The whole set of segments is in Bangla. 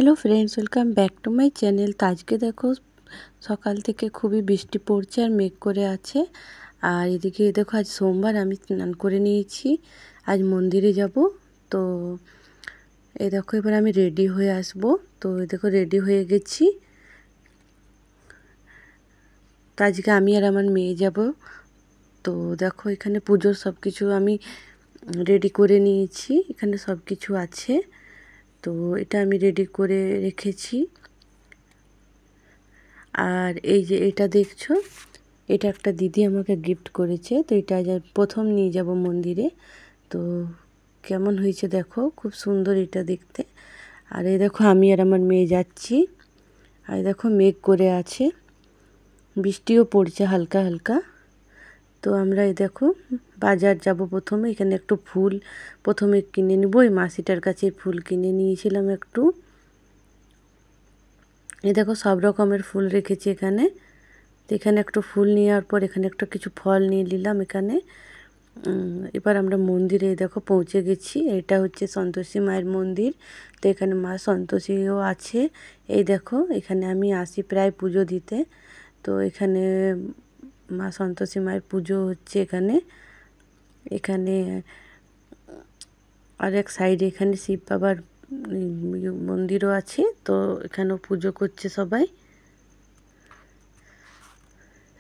Hello friends, welcome back to my channel. তো আজকে দেখো সকাল থেকে খুবই বৃষ্টি পড়ছে আর মেঘ করে আছে। আর এদিকে দেখো আজ সোমবার, আমি স্নান করে নিয়েছি, আজ মন্দিরে যাব। তো এই দেখো এবার আমি রেডি হয়ে আসব। তো এই দেখো রেডি হয়ে গেছি। তো আজকে আমি আর আমার মেয়ে যাব। তো দেখো এখানে পুজোর সব কিছু আমি রেডি করে নিয়েছি, এখানে সব কিছু আছে। তো এটা আমি রেডি করে রেখেছি। আর এই যে এটা দেখছো, এটা একটা দিদি আমাকে গিফট করেছে। তো এটা প্রথম নিয়ে যাব মন্দিরে। তো কেমন হয়েছে দেখো, খুব সুন্দর এটা দেখতে। আর এই দেখো আমি আর আমার মেয়ে যাচ্ছি। আর দেখো মেঘ করে আছে, বৃষ্টিও পড়ছে হালকা হালকা। তো আমরা এই দেখো বাজার যাব প্রথমে। এখানে একটু ফুল প্রথমে কিনে নিব, ওই মাসিটার কাছে ফুল কিনে নিয়েছিলাম একটু। এই দেখো সব রকমের ফুল রেখেছি এখানে। তো এখানে একটু ফুল নেওয়ার পর এখানে একটা কিছু ফল নিয়ে নিলাম এখানে। এবার আমরা মন্দিরে দেখো পৌঁছে গেছি। এটা হচ্ছে সন্তোষী মায়ের মন্দির। তো এখানে মা সন্তোষীও আছে। এই দেখো এখানে আমি আসি প্রায় পুজো দিতে। তো এখানে মা সন্তোষী মায়ের পুজো হচ্ছে এখানে। এখানে আর এক সাইডে এখানে শিব বাবার মন্দিরও আছে। তো এখানেও পুজো করছে সবাই।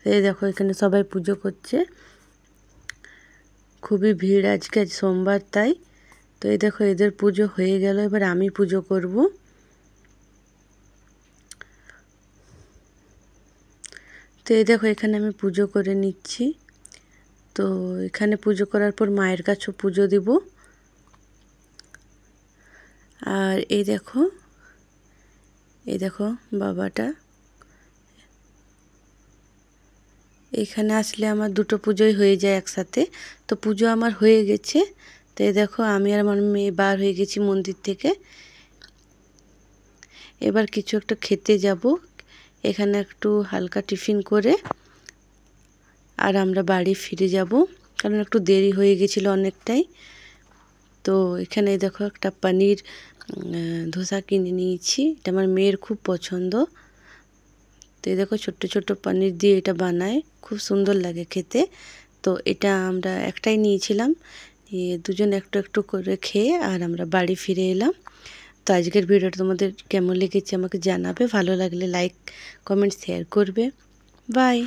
এই দেখো এখানে সবাই পুজো করছে, খুবই ভিড় আজকে, আজ সোমবার তাই। তো এই দেখো এদের পুজো হয়ে গেল, এবার আমি পুজো করব। তো এই দেখো এখানে আমি পুজো করে নিচ্ছি। তো এখানে পুজো করার পর মায়ের কাছেও পুজো দিব। আর এই দেখো বাবাটা, এখানে আসলে আমার দুটো পুজোই হয়ে যায় একসাথে। তো পুজো আমার হয়ে গেছে। তো এই দেখো আমি আর আমার মেয়ে বার হয়ে গেছি মন্দির থেকে। এবার কিছু একটা খেতে যাব, এখানে একটু হালকা টিফিন করে আর আমরা বাড়ি ফিরে যাব, কারণ একটু দেরি হয়ে গেছিলো অনেকটাই। তো এখানে দেখো একটা পনির ধোসা কিনে নিয়েছি, এটা আমার মেয়ের খুব পছন্দ। তো এই দেখো ছোট্ট ছোট্ট পনির দিয়ে এটা বানায়, খুব সুন্দর লাগে খেতে। তো এটা আমরা একটাই নিয়েছিলাম, দুজন একটু একটু করে খেয়ে আর আমরা বাড়ি ফিরে এলাম। তো আজকের ভিডিওটা তোমাদের কেমন লেগেছে আমাকে জানাবে, ভালো লাগলে লাইক কমেন্ট শেয়ার করবে। বাই।